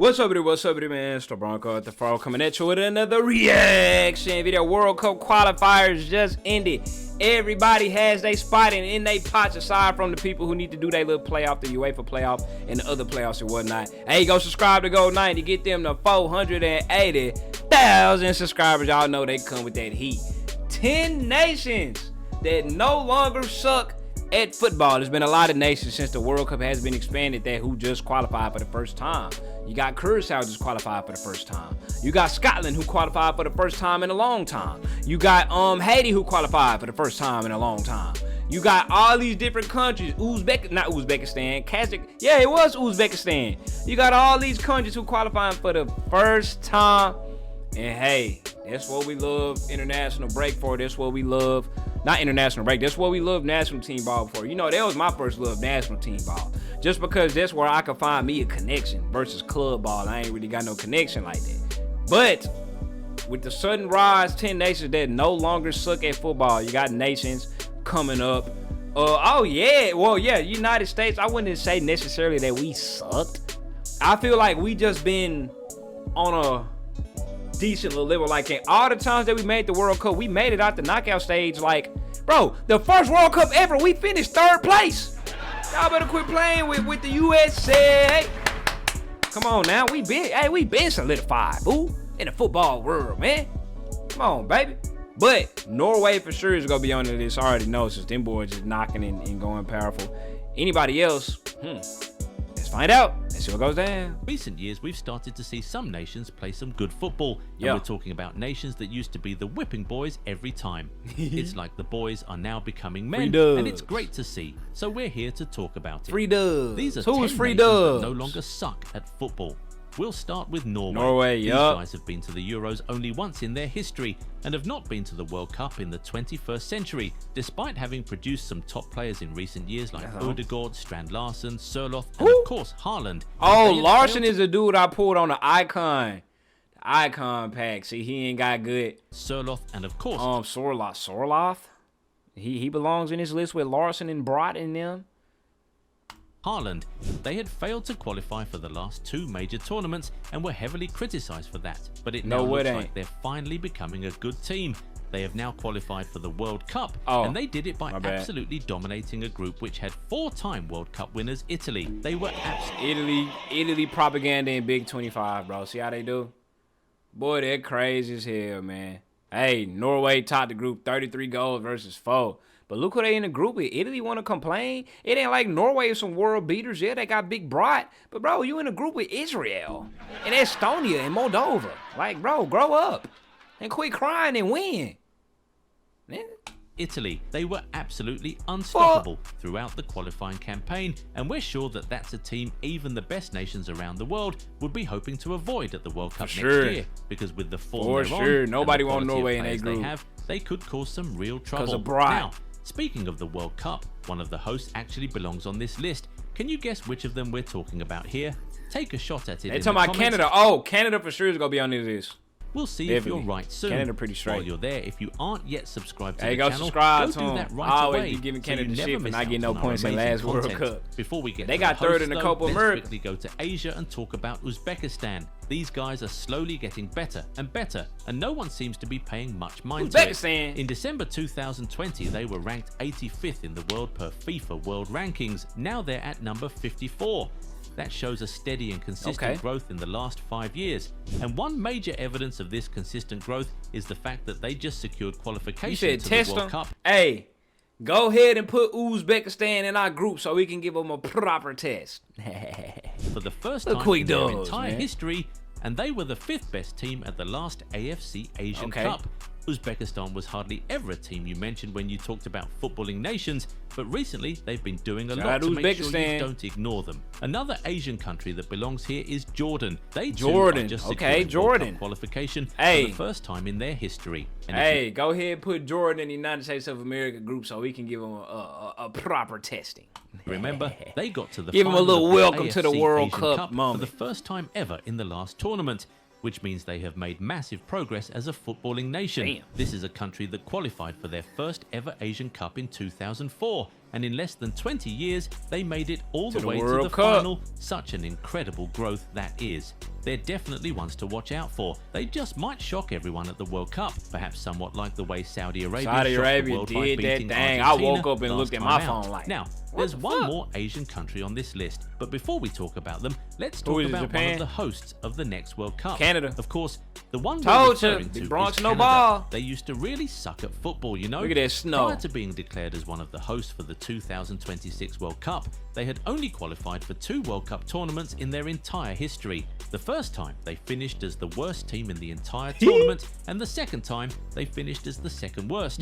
What's up, man? It's the Bronco at the Faroe coming at you with another reaction video. World Cup qualifiers just ended. Everybody has their spot in their pots aside from the people who need to do their little playoff, the UEFA playoff, and the other playoffs and whatnot. Hey, go subscribe to Go90. Get them to 480,000 subscribers. Y'all know they come with that heat. 10 nations that no longer suck at football. There's been a lot of nations since the World Cup has been expanded that who just qualified for the first time. You got Curacao just qualified for the first time. You got Scotland who qualified for the first time in a long time. You got Haiti who qualified for the first time in a long time. You got all these different countries. Uzbekistan, Kazakh. Yeah, it was Uzbekistan. You got all these countries who qualifying for the first time. And hey, that's what we love international break for. That's what we love. Not international break. That's what we love national team ball for. You know, that was my first love, national team ball. Just because that's where I could find me a connection versus club ball. I ain't really got no connection like that. But with the sudden rise, 10 nations that no longer suck at football. You got nations coming up. United States. I wouldn't say necessarily that we sucked. I feel like we just been on a decent little level. Like, in all the times that we made the World Cup, we made it out the knockout stage. Like, bro, the first World Cup ever, we finished 3rd place. Y'all better quit playing with the USA. Come on now, we been solidified, boo, in the football world, man. Come on, baby. But Norway for sure is gonna be on this. I already know, since them boys is knocking and going powerful. Anybody else? Let's find out. Let's see what goes down. Recent years, we've started to see some nations play some good football. And we're talking about nations that used to be the whipping boys every time. It's like the boys are now becoming men, and it's great to see. So we're here to talk about it. Free dubs. These are 10 nations that no longer suck at football. We'll start with Norway. These guys have been to the Euros only once in their history and have not been to the World Cup in the 21st century, despite having produced some top players in recent years like Odegaard, Strand Larsen, Sørloth, and of course Haaland. Oh, Larsen is a dude I pulled on the icon pack. See, he ain't got good. Sørloth and of course Sørloth. He belongs in this list with Larsen and Brot in them. Haaland. They had failed to qualify for the last 2 major tournaments and were heavily criticized for that. But it now looks like they're finally becoming a good team. They have now qualified for the World Cup, and they did it by absolutely dominating a group which had 4-time World Cup winners, Italy. They were Italy propaganda in Big 25, bro. See how they do? Boy, they're crazy as hell, man. Hey, Norway topped the group, 33 goals versus 4. But look who they in the group with. Italy want to complain? It ain't like Norway is some world beaters. Yeah, they got big Brot. But, bro, you in a group with Israel and Estonia and Moldova. Like, bro, grow up and quit crying and win. Man. Italy, they were absolutely unstoppable throughout the qualifying campaign, and we're sure that that's a team even the best nations around the world would be hoping to avoid at the World Cup next year, because with the form they're on, nobody want Norway in their group. They could cause some real trouble. Now, speaking of the World Cup, one of the hosts actually belongs on this list. Can you guess which of them we're talking about here? Take a shot at it. They talking about Canada. Oh, Canada for sure is gonna be on this list. We'll see if you're right soon. Canada pretty straight. While you're there, if you aren't yet subscribed to the channel, subscribe to do that right away. Always be giving Canada shit and not getting no points in last World Cup. Before we get they got 3rd in a Copa America. Let's quickly go to Asia and talk about Uzbekistan. These guys are slowly getting better and better, and no one seems to be paying much mind to it. In December 2020, they were ranked 85th in the world per FIFA World Rankings. Now they're at number 54. That shows a steady and consistent growth in the last 5 years. And one major evidence of this consistent growth is the fact that they just secured qualification to the World Cup. Hey, go ahead and put Uzbekistan in our group so we can give them a proper test. For the first time in their entire history, and they were the 5th best team at the last AFC Asian Cup. Uzbekistan was hardly ever a team you mentioned when you talked about footballing nations, but recently they've been doing a lot to make sure you don't ignore them. Another Asian country that belongs here is Jordan. They too just secured World Cup qualification for the first time in their history. And go ahead and put Jordan in the United States of America group so we can give them a proper testing. Remember, they got to the give them a little welcome to the World Asian Cup for the first time ever in the last tournament, which means they have made massive progress as a footballing nation. This is a country that qualified for their first ever Asian Cup in 2004, and in less than 20 years, they made it all the way to the final. Such an incredible growth that is. they're definitely ones to watch out for. They just might shock everyone at the World Cup, perhaps somewhat like the way Saudi Arabia shocked the world by beating Argentina. I woke up and looked at my phone like, now, there's one more Asian country on this list, but before we talk about them, let's talk about one of the hosts of the next World Cup. Canada. Of course, the one we're referring to is Bronx, no Canada. ball. They used to really suck at football, you know. Look at that snow. Prior to being declared as one of the hosts for the 2026 World Cup, they had only qualified for 2 World Cup tournaments in their entire history. The first time, they finished as the worst team in the entire tournament, and the second time, they finished as the second worst.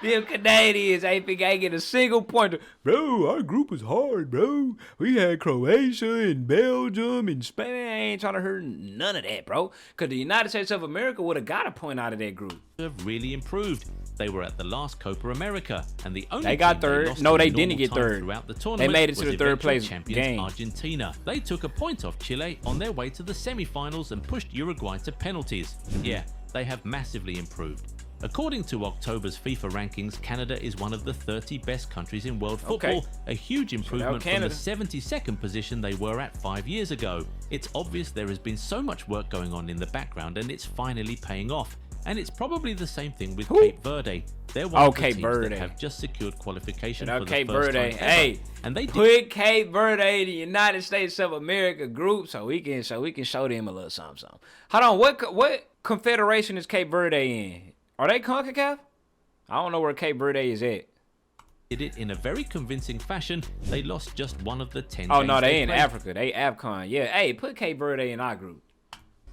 Them Canadians ain't think I get a single point. Bro, our group was hard, bro. We had Croatia and Belgium and Spain. I ain't trying to hear none of that, bro. Because the United States of America would have got a point out of that group. Have really improved. They were at the last Copa America, and the only they got third. No, they didn't get third. Throughout the tournament, they made it to the third place champions game. Argentina. They took a point off Chile on their way to the semi-finals and pushed Uruguay to penalties. Yeah, they have massively improved. According to October's FIFA rankings, Canada is one of the 30 best countries in world football, a huge improvement from the 72nd position they were at 5 years ago. It's obvious there has been so much work going on in the background, and it's finally paying off. And it's probably the same thing with Cape Verde. They're one of the teams that have just secured qualification for the Cape first Verde. time ever. Hey, and they put Cape Verde in the United States of America group so we can show them a little something. Hold on, what confederation is Cape Verde in? Are they CONCACAF? I don't know where Cape Verde is at. Did it in a very convincing fashion. They lost just one of the 10 Oh games no, they in played. Africa. They AFCON. Yeah, hey, put Cape Verde in our group.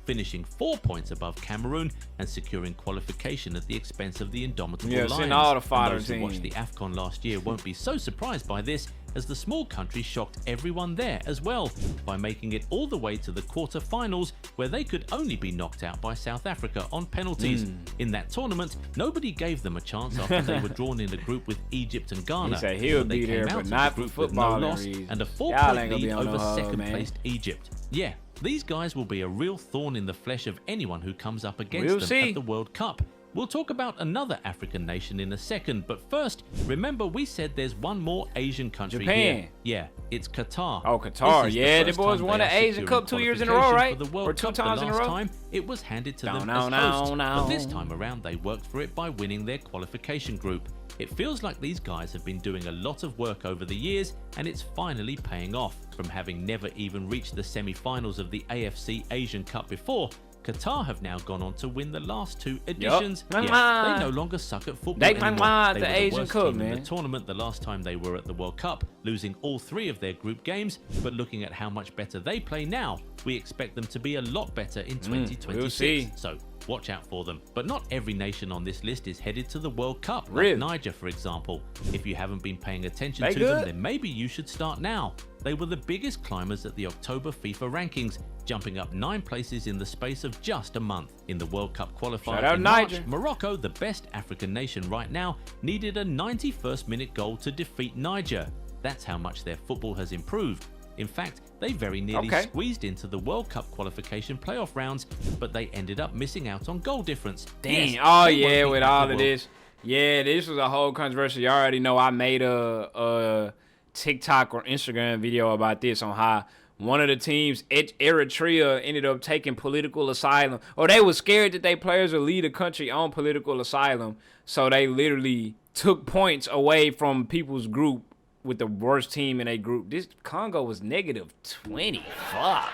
Finishing 4 points above Cameroon and securing qualification at the expense of the indomitable Yeah, Lions. send all the fodder Those who teams. watched the AFCON last year won't be so surprised by this, as the small country shocked everyone there as well by making it all the way to the quarter-finals, where they could only be knocked out by South Africa on penalties. In that tournament, nobody gave them a chance after they were drawn in a group with Egypt and Ghana. He said he'll But they be there, came but out not of the for group with no football loss reasons. and a Y'all 4-point ain't gonna lead be on over no hoe, second-placed Egypt. Yeah, these guys will be a real thorn in the flesh of anyone who comes up against them at the World Cup. We'll talk about another African nation in a second, but first, remember we said there's one more Asian country Japan. here. Yeah, it's Qatar. Oh, Qatar. This is Yeah, the the first boys time won they the are Asian Cup securing 2 years in a row, right? qualification for the World Or 2 Cup. times the in a last row? time it was handed to them No, as host, no. but this time around they worked for it by winning their qualification group. It feels like these guys have been doing a lot of work over the years, and it's finally paying off. From having never even reached the semi-finals of the AFC Asian Cup before, Qatar have now gone on to win the last 2 editions. Yeah, they no longer suck at football anymore. They were the Asian worst Cup, team man. in the tournament the last time they were at the World Cup, losing all 3 of their group games. But looking at how much better they play now, we expect them to be a lot better in 2026. We'll see. So watch out for them. But not every nation on this list is headed to the World Cup, Really? like Niger, for example. If you haven't been paying attention They to good? them, then maybe you should start now. They were the biggest climbers at the October FIFA rankings, jumping up 9 places in the space of just a month. In the World Cup qualifier Shout out in March, Niger. Morocco, the best African nation right now, needed a 91st minute goal to defeat Niger. That's how much their football has improved. In fact, they very nearly squeezed into the World Cup qualification playoff rounds, but they ended up missing out on goal difference. Dang. Yes, Oh, they yeah, won't be with at all the of World this. Yeah, this was a whole controversy. You already know I made a TikTok or Instagram video about this on how one of the teams, Eritrea, ended up taking political asylum. Or they were scared that their players would leave the country on political asylum. So they literally took points away from people's group with the worst team in a group. This Congo was negative 20. Fuck.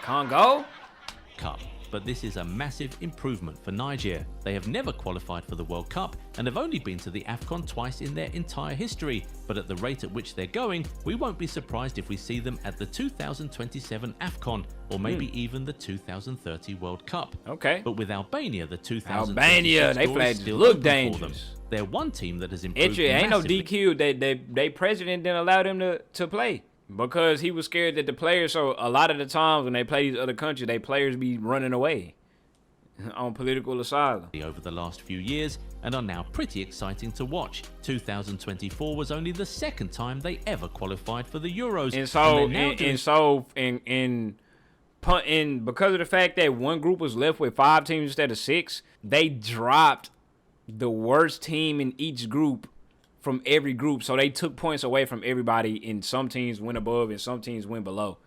Congo? Cup. But this is a massive improvement for Niger. They have never qualified for the World Cup and have only been to the AFCON twice in their entire history. But at the rate at which they're going, we won't be surprised if we see them at the 2027 AFCON or maybe even the 2030 World Cup. Okay. But with Albania, the 2026 Albania, they door is played still look open for them. dangerous. They're one team that has improved Ain't no massively. DQ. They president didn't allow them to play because he was scared that the players. So a lot of the times when they play these other countries, they players be running away on political asylum over the last few years and are now pretty exciting to watch. 2024 was only the second time they ever qualified for the Euros, and so because of the fact that one group was left with 5 teams instead of 6, they dropped the worst team in each group from every group. So they took points away from everybody, and some teams went above and some teams went below.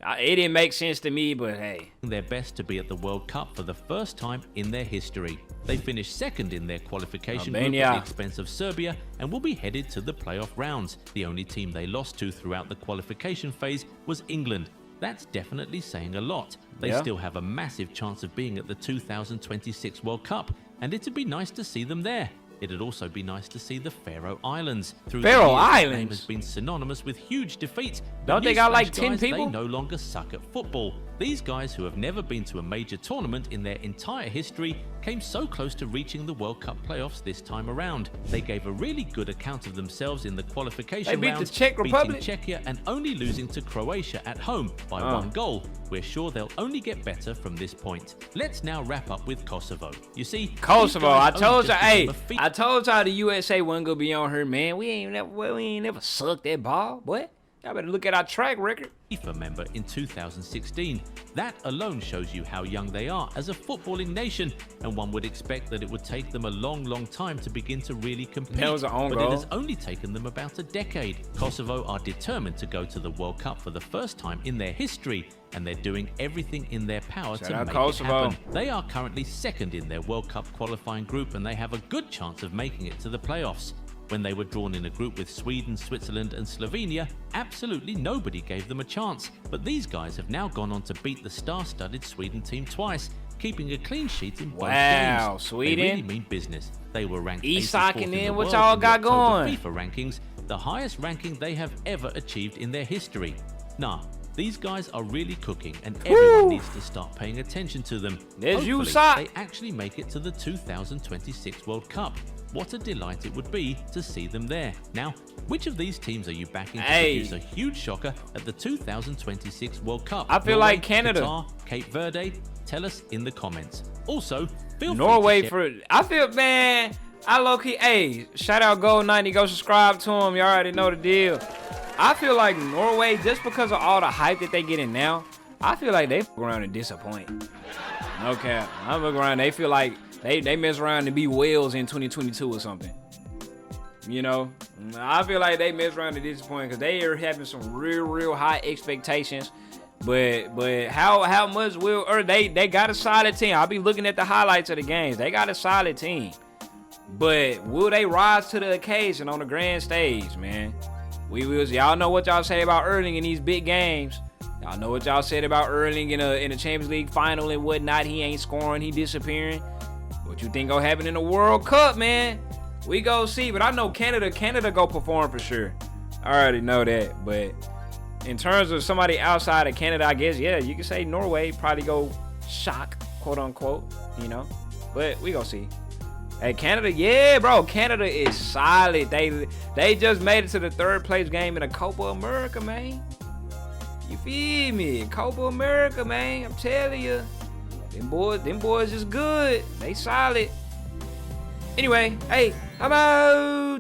It didn't make sense to me, but hey. Their best to be at the World Cup for the first time in their history. They finished second in their qualification group at the expense of Serbia and will be headed to the playoff rounds. The only team they lost to throughout the qualification phase was England. That's definitely saying a lot. They still have a massive chance of being at the 2026 World Cup, and it'd be nice to see them there. It'd also be nice to see the Faroe Islands. Through the years, the name has been synonymous with huge defeats. Don't they got like 10 people? They no longer suck at football. These guys, who have never been to a major tournament in their entire history, came so close to reaching the World Cup playoffs this time around. They gave a really good account of themselves in the qualification rounds, the Czech Republic, beating Czechia and only losing to Croatia at home by 1 goal. We're sure they'll only get better from this point. Let's now wrap up with Kosovo. You see, Kosovo, I told y'all the USA wasn't gonna be on her, man. We ain't never sucked that ball, boy. Y'all better look at our track record. FIFA member in 2016. That alone shows you how young they are as a footballing nation, and one would expect that it would take them a long time to begin to really compete. That was an own goal. But it has only taken them about a decade. Kosovo are determined to go to the World Cup for the first time in their history, and they're doing everything in their power to make it happen. They are currently second in their World Cup qualifying group, and they have a good chance of making it to the playoffs. When they were drawn in a group with Sweden, Switzerland and Slovenia, absolutely nobody gave them a chance. But these guys have now gone on to beat the star-studded Sweden team twice, keeping a clean sheet in both games. Sweden. They really mean business. They were ranked 84th in the what world y'all in the got October going? FIFA rankings, the highest ranking they have ever achieved in their history. Nah, these guys are really cooking, and everyone needs to start paying attention to them. Hopefully, they actually make it to the 2026 World Cup. What a delight it would be to see them there. Now, which of these teams are you backing to produce a huge shocker at the 2026 World Cup? I feel like Canada. Qatar, Cape Verde? Tell us in the comments. Also, feel Norway free to I feel, man, I low-key, hey, shout out Gold90, go subscribe to him. You already know the deal. I feel like Norway, just because of all the hype that they getting now, I feel like they fuck around and disappoint. Okay, I look around, they feel like they mess around and be Wales in 2022 or something. You know, I feel like they mess around and disappoint because they are having some real high expectations. But how much will, or they got a solid team. I'll be looking at the highlights of the games. They got a solid team. But will they rise to the occasion on the grand stage, man? We will. Y'all know what y'all say about Erling in these big games. Y'all know what y'all said about Erling in a Champions League final and whatnot. He ain't scoring. He disappearing. What you think gonna happen in the World Cup, man? We go see. But I know Canada go perform for sure. I already know that. But in terms of somebody outside of Canada, I guess, yeah, you can say Norway probably go shock, quote unquote, you know. But we gonna see. Hey, Canada, yeah, bro. Canada is solid. They just made it to the third place game in the Copa America, man. You feel me? Copa America, man. I'm telling you. Them boys is good. They solid. Anyway, hey, I'm out.